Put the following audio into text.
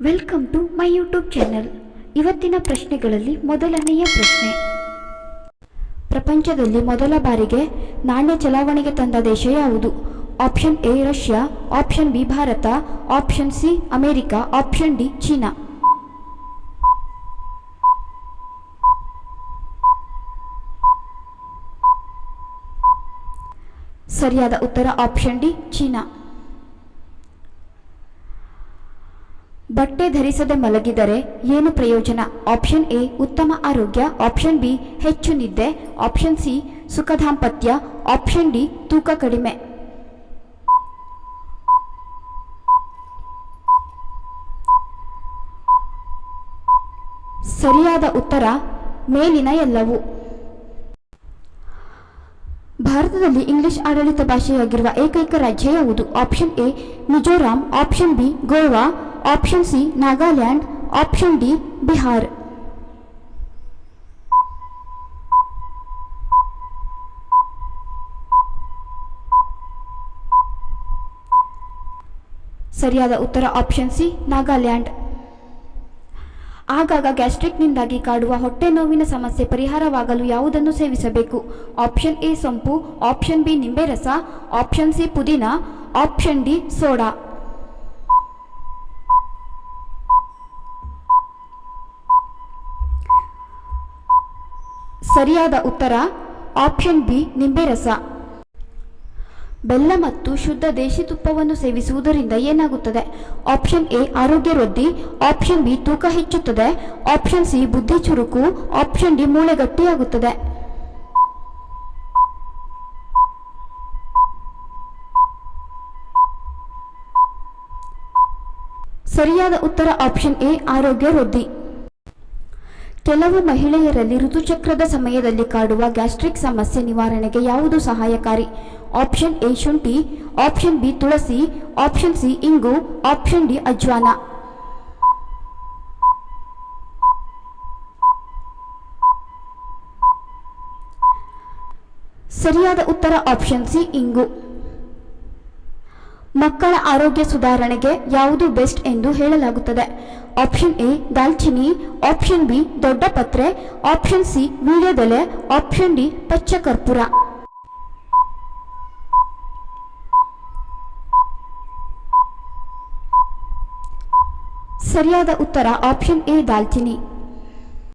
Welcome to my YouTube channel. ಇವತ್ತಿನ ಪ್ರಶ್ನೆಗಳಲ್ಲಿ ಮೊದಲನೆಯ ಪ್ರಶ್ನೆ, ಪ್ರಪಂಚದಲ್ಲಿ ಮೊದಲ ಬಾರಿಗೆ ನಾಣ್ಯ ಚಲಾವಣೆಗೆ ತಂದ ದೇಶ ಯಾವುದು? Option A Russia, option B Bharat, option C America, option D China. ಸರಿಯಾದ ಉತ್ತರ ಆಪ್ಷನ್ ಡಿ ಚೀನಾ. ಬಟ್ಟೆ ಧರಿಸದೆ ಮಲಗಿದರೆ ಏನು ಪ್ರಯೋಜನ? ಆಪ್ಷನ್ ಎ ಉತ್ತಮ ಆರೋಗ್ಯ, ಆಪ್ಷನ್ ಬಿ ಹೆಚ್ಚು ನಿದ್ದೆ, ಆಪ್ಷನ್ ಸಿ ಸುಖ ದಾಂಪತ್ಯ, ಆಪ್ಷನ್ ಡಿ ತೂಕ ಕಡಿಮೆ. ಸರಿಯಾದ ಉತ್ತರ ಮೇಲಿನ ಎಲ್ಲವೂ. ಭಾರತದಲ್ಲಿ ಇಂಗ್ಲಿಷ್ ಆಡಳಿತ ಭಾಷೆಯಾಗಿರುವ ಏಕೈಕ ರಾಜ್ಯ ಯಾವುದು? Option A Mizoram, option B Goa, option C Nagaland, option D Bihar. ಸರಿಯಾದ ಉತ್ತರ ಆಪ್ಷನ್ ಸಿ ನಾಗಾಲ್ಯಾಂಡ್. ಆಗಾಗ ಗ್ಯಾಸ್ಟ್ರಿಕ್ನಿಂದಾಗಿ ಕಾಡುವ ಹೊಟ್ಟೆ ನೋವಿನ ಸಮಸ್ಯೆ ಪರಿಹಾರವಾಗಲು ಯಾವುದನ್ನು ಸೇವಿಸಬೇಕು? ಆಪ್ಷನ್ ಎ ಸೊಂಪು, ಆಪ್ಷನ್ ಬಿ ನಿಂಬೆ ರಸ, ಆಪ್ಷನ್ ಸಿ ಪುದೀನ, ಆಪ್ಷನ್ ಡಿ ಸೋಡಾ. ಸರಿಯಾದ ಉತ್ತರ ಆಪ್ಷನ್ ಬಿ ನಿಂಬೆ ರಸ. ಬೆಲ್ಲ ಮತ್ತು ಶುದ್ಧ ದೇಶಿ ತುಪ್ಪವನ್ನು ಸೇವಿಸುವುದರಿಂದ ಏನಾಗುತ್ತದೆ? ಆಪ್ಷನ್ ಎ ಆರೋಗ್ಯ ವೃದ್ಧಿ, ಆಪ್ಷನ್ ಬಿ ತೂಕ ಹೆಚ್ಚುತ್ತದೆ, ಆಪ್ಷನ್ ಸಿ ಬುದ್ಧಿ ಚುರುಕು, ಆಪ್ಷನ್ ಡಿ ಮೂಳೆ ಗಟ್ಟಿಯಾಗುತ್ತದೆ. ಸರಿಯಾದ ಉತ್ತರ ಆಪ್ಷನ್ ಎ ಆರೋಗ್ಯ ವೃದ್ಧಿ. ಕೆಲವು ಮಹಿಳೆಯರಲ್ಲಿ ಋತುಚಕ್ರದ ಸಮಯದಲ್ಲಿ ಕಾಡುವ ಗ್ಯಾಸ್ಟ್ರಿಕ್ ಸಮಸ್ಯೆ ನಿವಾರಣೆಗೆ ಯಾವುದು ಸಹಾಯಕಾರಿ? ಆಪ್ಷನ್ ಎ ಶುಂಠಿ, ಆಪ್ಷನ್ ಬಿ ತುಳಸಿ, ಆಪ್ಷನ್ ಸಿ ಇಂಗು, ಆಪ್ಷನ್ ಡಿ ಅಜ್ವಾನ. ಸರಿಯಾದ ಉತ್ತರ ಆಪ್ಷನ್ ಸಿ ಇಂಗು. ಮಕ್ಕಳ ಆರೋಗ್ಯ ಸುಧಾರಣೆಗೆ ಯಾವುದು ಬೆಸ್ಟ್ ಎಂದು ಹೇಳಲಾಗುತ್ತದೆ? ಆಪ್ಷನ್ ಎ ದಾಲ್ಚಿನ್ನಿ, ಆಪ್ಷನ್ ಬಿ ದೊಡ್ಡ ಪತ್ರೆ, ಆಪ್ಷನ್ ಸಿ ವೀಳ್ಯದೆಲೆ, ಆಪ್ಷನ್ ಡಿ ಪಚ್ಚ ಕರ್ಪೂರ. ಸರಿಯಾದ ಉತ್ತರ ಆಪ್ಷನ್ ಎ ದಾಲ್ಚಿನ್ನಿ.